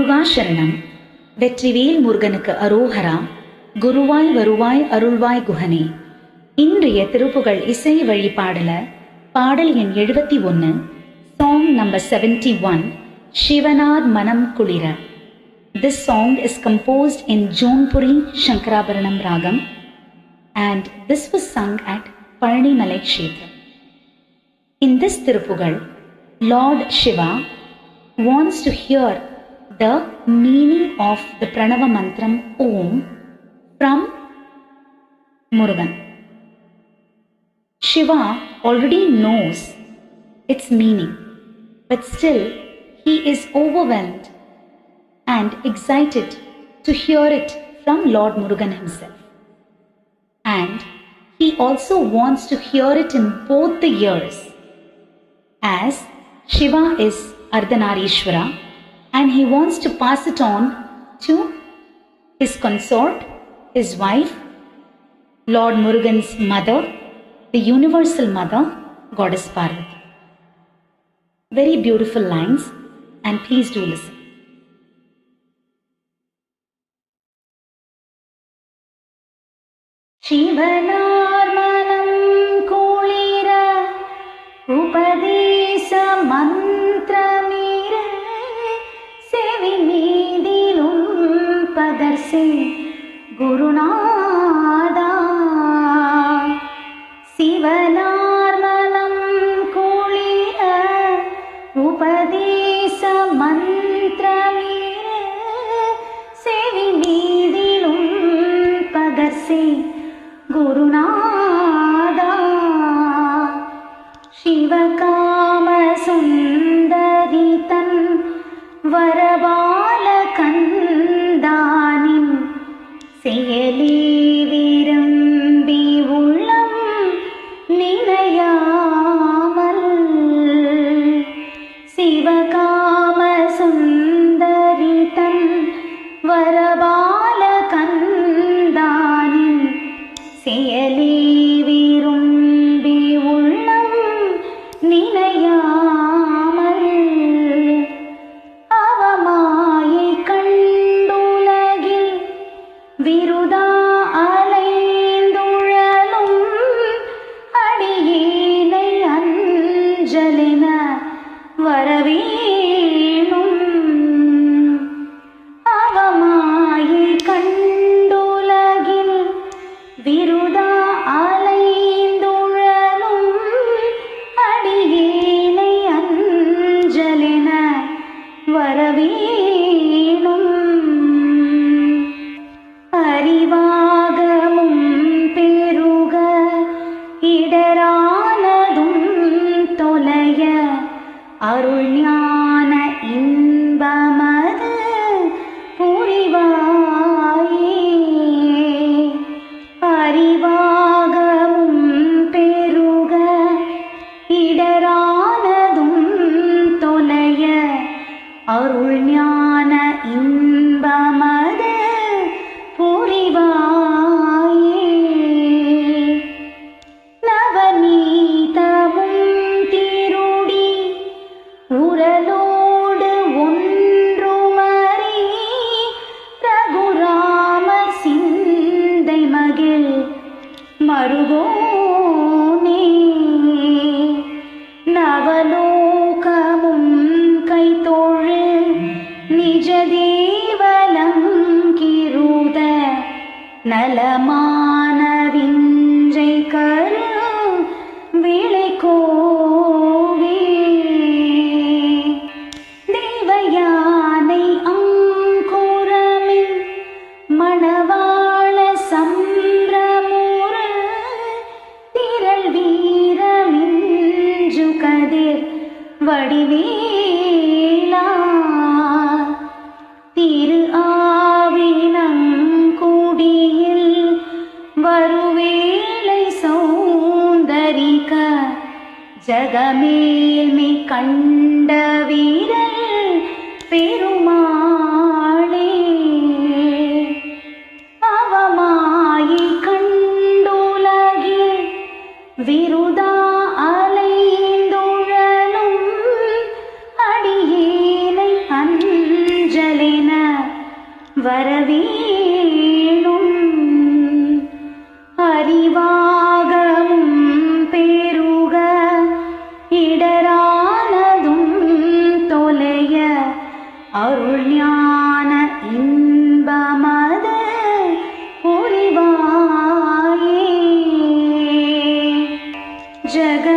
முருகா சரணம். வெற்றிவேல் முருகனுக்கு அரோஹரா. குருவாய் வருவாய் அருள்வாய் குஹனே. இன்றைய திருப்புகழ் இசை வழிபாடல பாடல் எண் 71, சாங் நம்பர் 71, சிவனார் மனம் குளிர. This song is composed in Jonpuri Shankarabharanam Ragam and this was sung at Palanimalai Kshetra. In this Tirupugal, Lord Shiva wants to hear the meaning of the Pranava Mantram Om from Murugan. Shiva already knows its meaning, but still he is overwhelmed and excited to hear it from Lord Murugan himself. And he also wants to hear it in both the ears, as Shiva is Ardhanarishwara and he wants to pass it on to his consort, his wife, Lord Murugan's mother, the universal mother, Goddess Parvati. Very beautiful lines, and please do listen. சிவனார் மனம் குளிர உபதேச மந்திரமீர செவி மீதிலும் பதர்சே குருநாதா. சிவனார் மனம் குளிர உபதேச மந்திரமீர செவி மீதிலும் பதர்சே குருநாதா. சிவகாம சுந்தரி தன் வரபால கந்தானின் செயலி விரும்பி உள்ளம் நினையாமல். சிவகாம சுந்தரி தன் வரபால கந்தானின் செயலி விரும்பி உள்ளம் நினையாமல். அவமாயை கண்டுலகில் விருதா அலைந்துழலும் அடியேனை அஞ்சலென வரவேணும். அவமாயை கண்டுலகில் விருதா அலைந்துழலும் அடியேனை அஞ்சலென வரவேணும். அறிவாகமும் பெருக இடரானதும் தொலைய அருள் ஞான இன்பமது புரிவாயே. அறிவாகமும் பெருக இடரானதும் தொலைய அருள் ஞான இன்பமது புரிவாயே. நவநீதமும் திருடி உரலோடு ஒன்றுமறி ரகுராம சிந்தை மகிழ் மருகோனே. நவலோகமும் கைத்தொழு நிஜ தேவலங்கிருத நலமான விஞ்சை கரு விளைக்கோவே. தேவயானை அங்குரமின் மணவாள சம்பிரமுற திரள் வீரமிஞ்சு கதிர் வடிவேலா. திரு ஆவினங்குடியில் வருவேளை சௌந்தரிக ஜகமேல்மை கண்ட வீரல் பெருமாளே. அவமாயை கண்டுலகில் விருதா அலைந்துழலும் அடியேனை அஞ்சலென வரவேணும். அறிவாகமும் பெருக இடரானதும் தொலைய அருள் ஞான இன்பமது புரிவாயே. ஜக